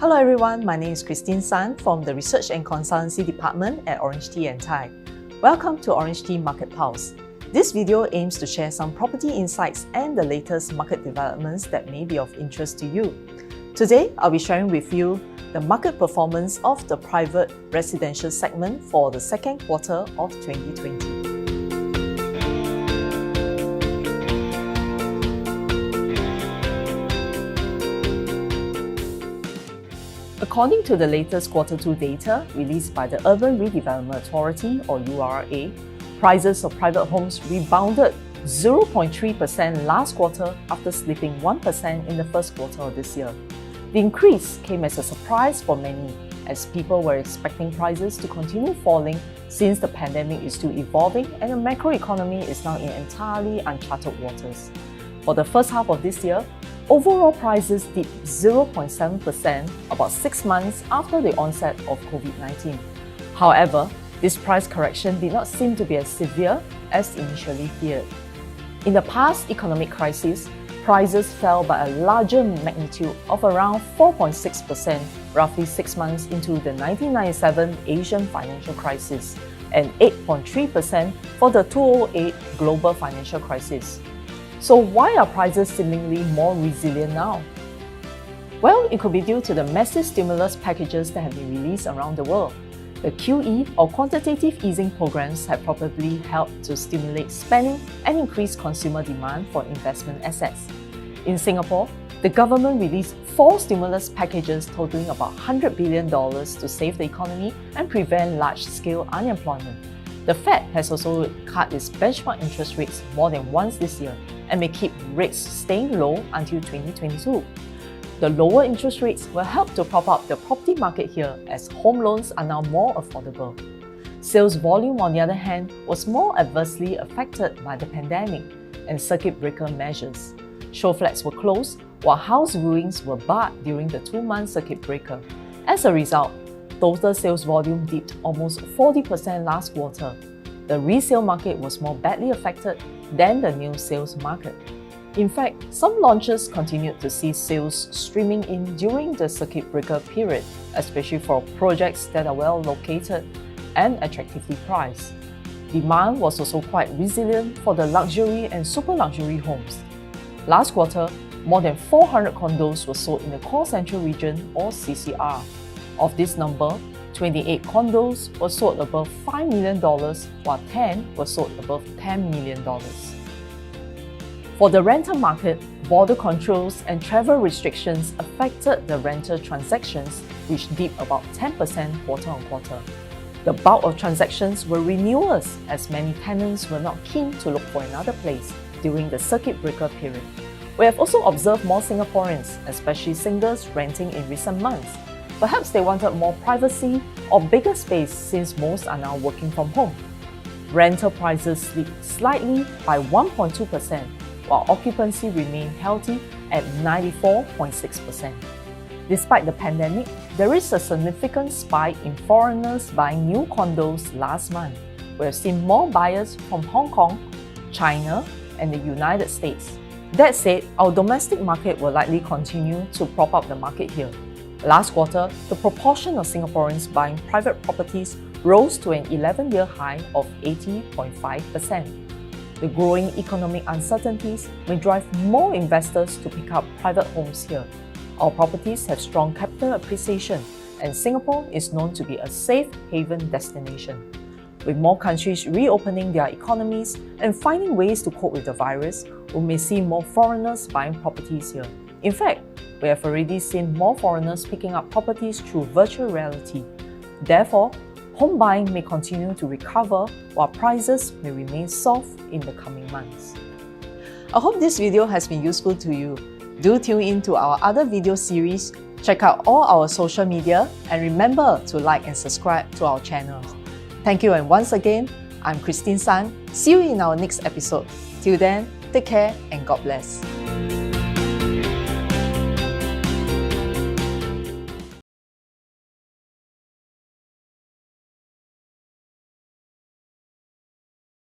Hello everyone, my name is Christine San from the Research and Consultancy Department at Orange Tea & Thai. Welcome to Orange Tea Market Pulse. This video aims to share some property insights and the latest market developments that may be of interest to you. Today, I'll be sharing with you the market performance of the private residential segment for the second quarter of 2020. According to the latest Q2 data released by the Urban Redevelopment Authority or URA, prices of private homes rebounded 0.3% last quarter after slipping 1% in the first quarter of this year. The increase came as a surprise for many, as people were expecting prices to continue falling since the pandemic is still evolving and the macroeconomy is now in entirely uncharted waters. For the first half of this year, overall prices dipped 0.7% about 6 months after the onset of COVID-19. However, this price correction did not seem to be as severe as initially feared. In the past economic crisis, prices fell by a larger magnitude of around 4.6%, roughly 6 months into the 1997 Asian financial crisis, and 8.3% for the 2008 global financial crisis. So why are prices seemingly more resilient now? Well, it could be due to the massive stimulus packages that have been released around the world. The QE or quantitative easing programs have probably helped to stimulate spending and increase consumer demand for investment assets. In Singapore, the government released 4 stimulus packages totaling about $100 billion to save the economy and prevent large-scale unemployment. The Fed has also cut its benchmark interest rates more than once this year and may keep rates staying low until 2022. The lower interest rates will help to prop up the property market here as home loans are now more affordable. Sales volume, on the other hand, was more adversely affected by the pandemic and circuit breaker measures. Show flats were closed while house viewings were barred during the 2-month circuit breaker. As a result, total sales volume dipped almost 40% last quarter. The resale market was more badly affected than the new sales market. In fact, some launches continued to see sales streaming in during the circuit breaker period, especially for projects that are well located and attractively priced. Demand was also quite resilient for the luxury and super luxury homes. Last quarter, more than 400 condos were sold in the core central region or CCR. Of this number, 28 condos were sold above $5 million, while 10 were sold above $10 million. For the rental market, border controls and travel restrictions affected the rental transactions, which dipped about 10% quarter-on-quarter. The bulk of transactions were renewals, as many tenants were not keen to look for another place during the circuit breaker period. We have also observed more Singaporeans, especially singles, renting in recent months. Perhaps they wanted more privacy or bigger space since most are now working from home. Rental prices slipped slightly by 1.2%, while occupancy remained healthy at 94.6%. Despite the pandemic, there is a significant spike in foreigners buying new condos last month. We have seen more buyers from Hong Kong, China, and the United States. That said, our domestic market will likely continue to prop up the market here. Last quarter, the proportion of Singaporeans buying private properties rose to an 11-year high of 80.5%. The growing economic uncertainties may drive more investors to pick up private homes here. Our properties have strong capital appreciation, and Singapore is known to be a safe haven destination. With more countries reopening their economies and finding ways to cope with the virus, we may see more foreigners buying properties here. In fact, we have already seen more foreigners picking up properties through virtual reality. Therefore, home buying may continue to recover while prices may remain soft in the coming months. I hope this video has been useful to you. Do tune in to our other video series, check out all our social media, and remember to like and subscribe to our channel. Thank you, and once again, I'm Christine San. See you in our next episode. Till then, take care and God bless.